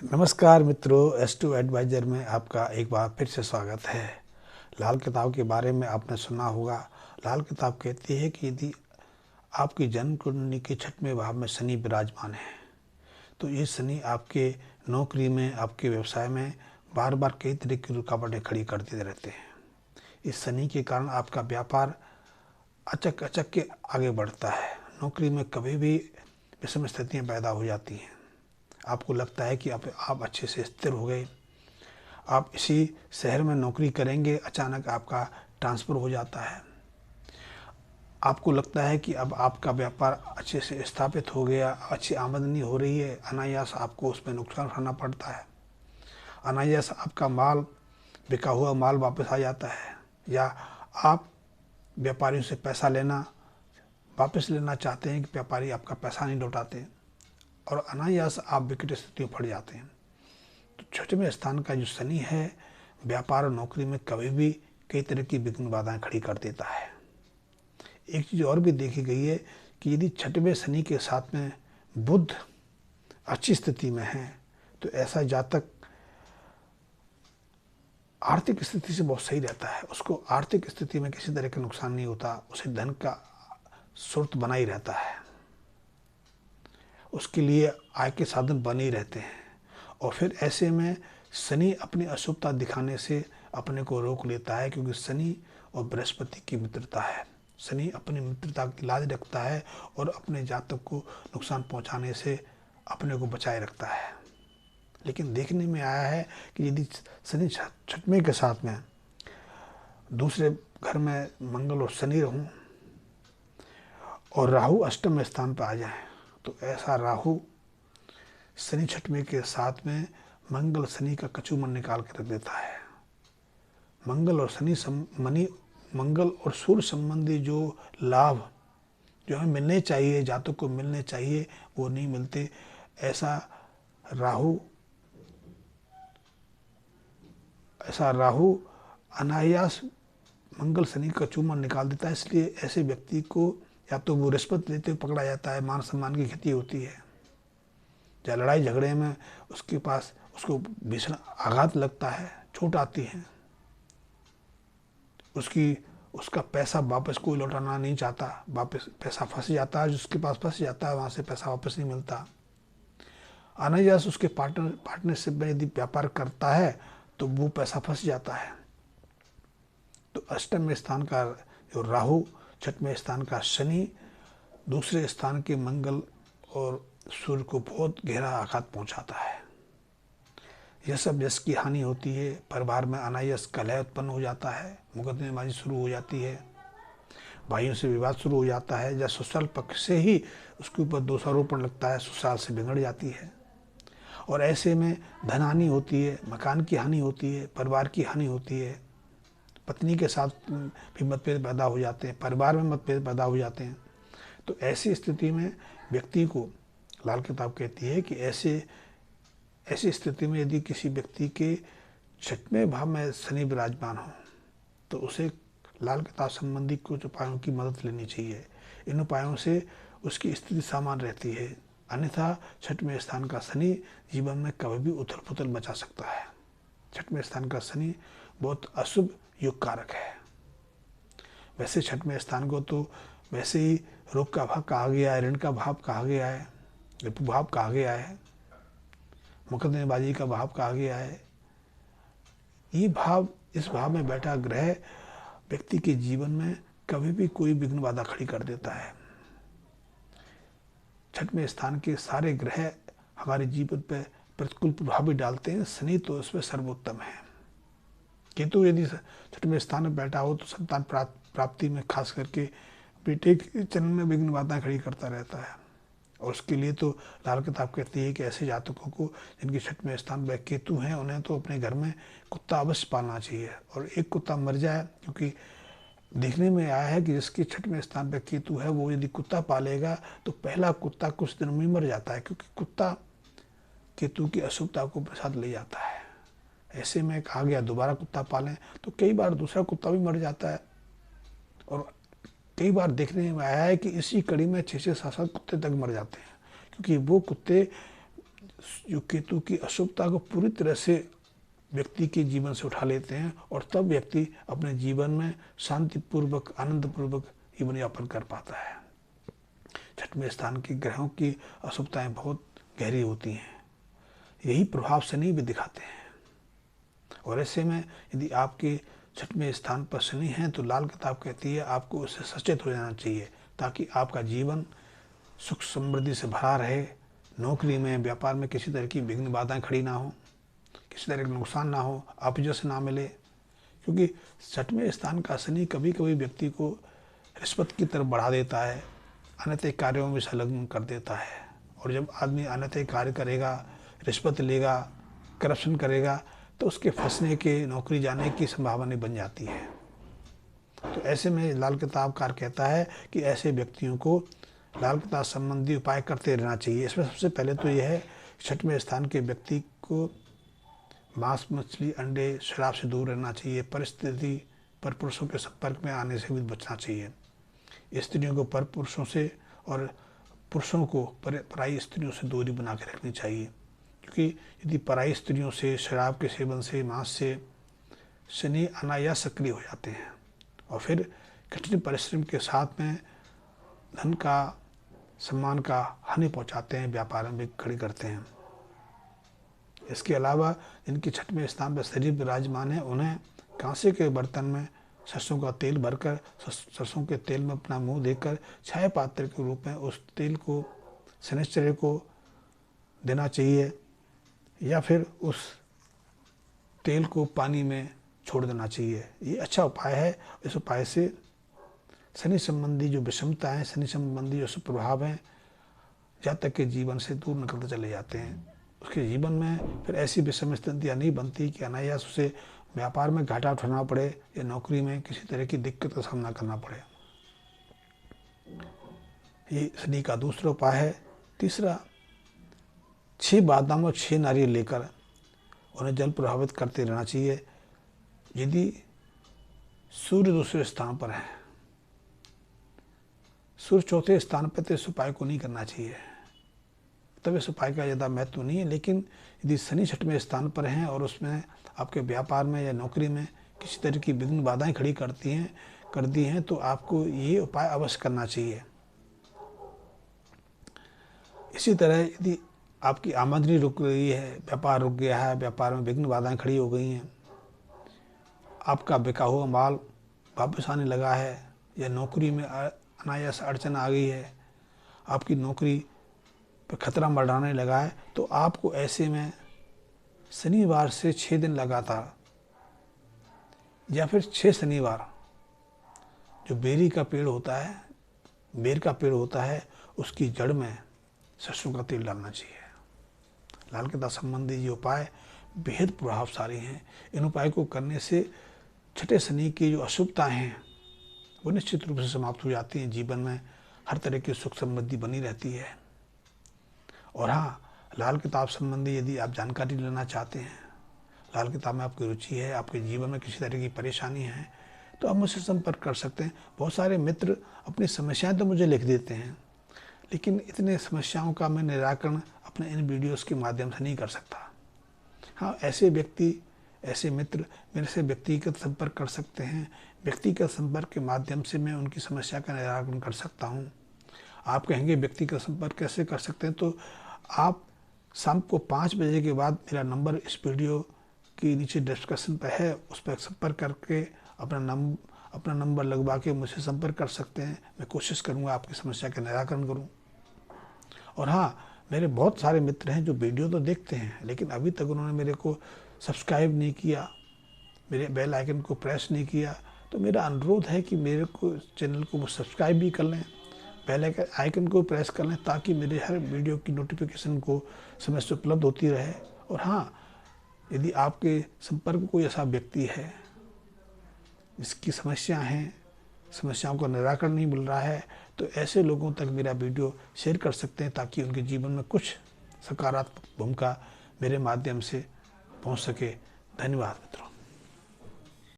नमस्कार मित्रों, S2 adviser में आपका एक बार फिर से स्वागत है। लाल किताब के बारे में आपने सुना होगा। लाल किताब कहती है कि यदि आपकी जन्म कुंडली के 6वें भाव में शनि विराजमान है तो ये शनि आपके नौकरी में, आपके व्यवसाय में बार बार कई तरह की रुकावटें खड़ी करते रहते हैं। इस शनि के कारण आपका व्यापार अचक अचक के आगे बढ़ता है। नौकरी में कभी भी विषम स्थितियाँ पैदा हो जाती हैं। आपको लगता है कि आप अच्छे से स्थिर हो गए, आप इसी शहर में नौकरी करेंगे, अचानक आपका ट्रांसफ़र हो जाता है। आपको लगता है कि अब आपका व्यापार अच्छे से स्थापित हो गया, अच्छी आमदनी हो रही है, अनायास आपको उसमें नुकसान उठाना पड़ता है। अनायास आपका माल, बिका हुआ माल वापस आ जाता है, या आप व्यापारियों से पैसा वापस लेना चाहते हैं कि व्यापारी आपका पैसा नहीं लौटाते, और अनायास आप विकट स्थितियों में पड़ जाते हैं। तो 6वें स्थान का जो शनि है, व्यापार और नौकरी में कभी भी कई तरह की विघ्न बाधाएं खड़ी कर देता है। एक चीज़ और भी देखी गई है कि यदि 6वें शनि के साथ में बुध अच्छी स्थिति में है तो ऐसा जातक आर्थिक स्थिति से बहुत सही रहता है। उसको आर्थिक स्थिति में किसी तरह का नुकसान नहीं होता, उसे धन का स्रोत बना ही रहता है, उसके लिए आय के साधन बने ही रहते हैं। और फिर ऐसे में शनि अपनी अशुभता दिखाने से अपने को रोक लेता है, क्योंकि शनि और बृहस्पति की मित्रता है। शनि अपनी मित्रता की लाज रखता है और अपने जातक को नुकसान पहुंचाने से अपने को बचाए रखता है। लेकिन देखने में आया है कि यदि शनि 6वें के साथ में दूसरे घर में मंगल और शनि रहूं और राहु अष्टम स्थान पर आ जाए तो ऐसा राहु शनि 6वें के साथ में मंगल शनि का कचूमर निकाल के रख देता है। मंगल और शनि मंगल और सूर्य संबंधी जो लाभ जो हमें मिलने चाहिए, जातक को मिलने चाहिए, वो नहीं मिलते। ऐसा राहु अनायास मंगल शनि का चूमर निकाल देता है। इसलिए ऐसे व्यक्ति को या तो वो रिश्वत लेते हुए पकड़ा जाता है, मान सम्मान की क्षति होती है, या लड़ाई झगड़े में उसको भीषण आघात लगता है, चोट आती है, उसका पैसा वापस कोई लौटाना नहीं चाहता, वापस पैसा फंस जाता है, जिसके पास फंस जाता है वहाँ से पैसा वापस नहीं मिलता। अनायास उसके पार्टनरशिप में यदि व्यापार करता है तो वो पैसा फंस जाता है। तो अष्टम स्थान का जो राहु, 6वें स्थान का शनि, दूसरे स्थान के मंगल और सूर्य को बहुत गहरा आघात पहुंचाता है। यह सब यश की हानि होती है, परिवार में अनायास कलह उत्पन्न हो जाता है, मुकदमेबाजी शुरू हो जाती है, भाइयों से विवाद शुरू हो जाता है, या ससुराल पक्ष से ही उसके ऊपर दोषारोपण लगता है, ससुराल से बिगड़ जाती है। और ऐसे में धन हानि होती है, मकान की हानि होती है, परिवार की हानि होती है, पत्नी के साथ भी मतभेद पैदा हो जाते हैं, परिवार में मतभेद पैदा हो जाते हैं। तो ऐसी स्थिति में व्यक्ति को लाल किताब कहती है कि ऐसी स्थिति में यदि किसी व्यक्ति के 6वें भाव में शनि विराजमान हो तो उसे लाल किताब संबंधी कुछ उपायों की मदद लेनी चाहिए। इन उपायों से उसकी स्थिति सामान्य रहती है, अन्यथा 6वें स्थान का शनि जीवन में कभी भी उथल पुथल मचा सकता है। 6वें स्थान का शनि बहुत अशुभ योग कारक है। वैसे 6वें स्थान को तो वैसे ही रोग का भाव कहा गया है, ऋण का भाव कहा गया है, रिपु भाव कहा गया है, मुकदमेबाजी का भाव कहा गया है। इस भाव में बैठा ग्रह व्यक्ति के जीवन में कभी भी कोई विघ्न बाधा खड़ी कर देता है। 6वें स्थान के सारे ग्रह हमारे जीवन पर प्रतिकूल प्रभाव भी डालते हैं, शनि तो इसमें सर्वोत्तम है। केतु यदि 6वें स्थान में बैठा हो तो संतान प्राप्ति में खास करके बेटे के जन्म में विघ्न बाधाएं खड़ी करता रहता है। और उसके लिए तो लाल किताब कहती है कि ऐसे जातकों को जिनके 6वें स्थान पर केतु हैं, उन्हें तो अपने घर में कुत्ता अवश्य पालना चाहिए। और एक कुत्ता मर जाए, क्योंकि देखने में आया है कि जिसके 6वें स्थान पर केतु है वो यदि कुत्ता पालेगा तो पहला कुत्ता कुछ दिन में मर जाता है, क्योंकि कुत्ता केतु की अशुभता को प्रसाद ले जाता है। ऐसे में कहा गया दोबारा कुत्ता पालें, तो कई बार दूसरा कुत्ता भी मर जाता है। और कई बार देखने में आया है कि इसी कड़ी में 6-6, 7-7 कुत्ते तक मर जाते हैं, क्योंकि वो कुत्ते जो केतु की अशुभता को पूरी तरह से व्यक्ति के जीवन से उठा लेते हैं और तब व्यक्ति अपने जीवन में शांतिपूर्वक आनंदपूर्वक जीवन यापन कर पाता है। छठवें स्थान के ग्रहों की अशुभताएं बहुत गहरी होती हैं, यही प्रभाव शनि भी दिखाते हैं। और ऐसे में यदि आपके छठवें स्थान पर शनि है तो लाल किताब कहती है आपको उससे सचेत हो जाना चाहिए, ताकि आपका जीवन सुख समृद्धि से भरा रहे, नौकरी में व्यापार में किसी तरह की विघ्न बाधाएं खड़ी ना हो, किसी तरह का नुकसान ना हो, अपजय ना मिले। क्योंकि छठवें स्थान का शनि कभी कभी व्यक्ति को रिश्वत की तरफ बढ़ा देता है, अनैतिक कार्यों में संलग्न कर देता है। और जब आदमी अनैतिक कार्य करेगा, रिश्वत लेगा, करप्शन करेगा, तो उसके फंसने के, नौकरी जाने की संभावना बन जाती है। तो ऐसे में लाल किताबकार कहता है कि ऐसे व्यक्तियों को लाल किताब संबंधी उपाय करते रहना चाहिए। इसमें सबसे पहले तो यह है, छठवें स्थान के व्यक्ति को मांस, मछली, अंडे, शराब से दूर रहना चाहिए। परिस्थिति पर पुरुषों के संपर्क में आने से भी बचना चाहिए। स्त्रियों को पर पुरुषों से और पुरुषों को पराई स्त्रियों से दूरी बना के रखनी चाहिए, क्योंकि यदि पराई स्त्रियों से, शराब के सेवन से, मांस से शनि अनायास सक्रिय हो जाते हैं और फिर कठिन परिश्रम के साथ में धन का, सम्मान का हानि पहुंचाते हैं, व्यापार में खड़ी करते हैं। इसके अलावा जिनके छठवें स्थान पर शनि विराजमान है, उन्हें कांसे के बर्तन में सरसों का तेल भरकर, सरसों के तेल में अपना मुंह देकर छाया पात्र के रूप में उस तेल को शनिश्चर्य को देना चाहिए, या फिर उस तेल को पानी में छोड़ देना चाहिए। ये अच्छा उपाय है। इस उपाय से शनि संबंधी जो विषमता है, शनि संबंधी जो सुप्रभाव हैं, जातक के जीवन से दूर निकलते चले जाते हैं। उसके जीवन में फिर ऐसी विषम स्थितियाँ नहीं बनती कि अनायास उसे व्यापार में घाटा उठाना पड़े या नौकरी में किसी तरह की दिक्कत का सामना करना पड़े। ये शनि का दूसरा उपाय है। तीसरा, 6 बादाम और 6 नारियल लेकर उन्हें जल प्रभावित करते रहना चाहिए। यदि सूर्य दूसरे स्थान पर है, सूर्य चौथे स्थान पर, तो इस उपाय को नहीं करना चाहिए, तब इस उपाय का ज़्यादा महत्व नहीं है। लेकिन यदि शनि छठवें स्थान पर हैं और उसमें आपके व्यापार में या नौकरी में किसी तरह की विघ्न बाधाएं खड़ी कर दी हैं, तो आपको ये उपाय अवश्य करना चाहिए। इसी तरह यदि आपकी आमदनी रुक रही है, व्यापार रुक गया है, व्यापार में विघ्न बाधाएं खड़ी हो गई हैं, आपका बिका हुआ माल वापस आने लगा है, या नौकरी में अनायास अड़चन आ गई है, आपकी नौकरी पर खतरा मंडराने लगा है, तो आपको ऐसे में शनिवार से 6 दिन लगातार या फिर 6 शनिवार जो बेरी का पेड़ होता है, बेर का पेड़ होता है, उसकी जड़ में सरसों का तेल डालना चाहिए। लाल किताब संबंधी ये उपाय बेहद प्रभावशाली हैं। इन उपाय को करने से छठे शनि की जो अशुभताएं हैं वो निश्चित रूप से समाप्त हो जाती हैं। जीवन में हर तरह की सुख समृद्धि बनी रहती है। और हाँ, लाल किताब संबंधी यदि आप जानकारी लेना चाहते हैं, लाल किताब में आपकी रुचि है, आपके जीवन में किसी तरह की परेशानी है, तो आप मुझसे संपर्क कर सकते हैं। बहुत सारे मित्र अपनी समस्याएं तो मुझे लिख देते हैं, लेकिन इतने समस्याओं का मैं निराकरण अपने इन वीडियोस के माध्यम से नहीं कर सकता। हाँ, ऐसे व्यक्ति, ऐसे मित्र मेरे से व्यक्तिगत संपर्क कर सकते हैं। व्यक्तिगत संपर्क के माध्यम से मैं उनकी समस्या का निराकरण कर सकता हूँ। आप कहेंगे व्यक्तिगत संपर्क कैसे कर सकते हैं, तो आप शाम को 5 बजे के बाद मेरा नंबर इस वीडियो की नीचे डिस्क्रिप्शन पर है, उस पर संपर्क करके अपना नंबर लगवा के मुझसे संपर्क कर सकते हैं। मैं कोशिश करूँगा आपकी समस्या का निराकरण करूँ। और हाँ, मेरे बहुत सारे मित्र हैं जो वीडियो तो देखते हैं, लेकिन अभी तक उन्होंने मेरे को सब्सक्राइब नहीं किया, मेरे बेल आइकन को प्रेस नहीं किया। तो मेरा अनुरोध है कि मेरे को चैनल को सब्सक्राइब भी कर लें, बेल आइकन को प्रेस कर लें, ताकि मेरे हर वीडियो की नोटिफिकेशन को समय से उपलब्ध होती रहे। और हाँ, यदि आपके संपर्क में कोई ऐसा व्यक्ति है जिसकी समस्याओं का निराकरण नहीं मिल रहा है, तो ऐसे लोगों तक मेरा वीडियो शेयर कर सकते हैं, ताकि उनके जीवन में कुछ सकारात्मक भूमिका मेरे माध्यम से पहुंच सके। धन्यवाद मित्रों।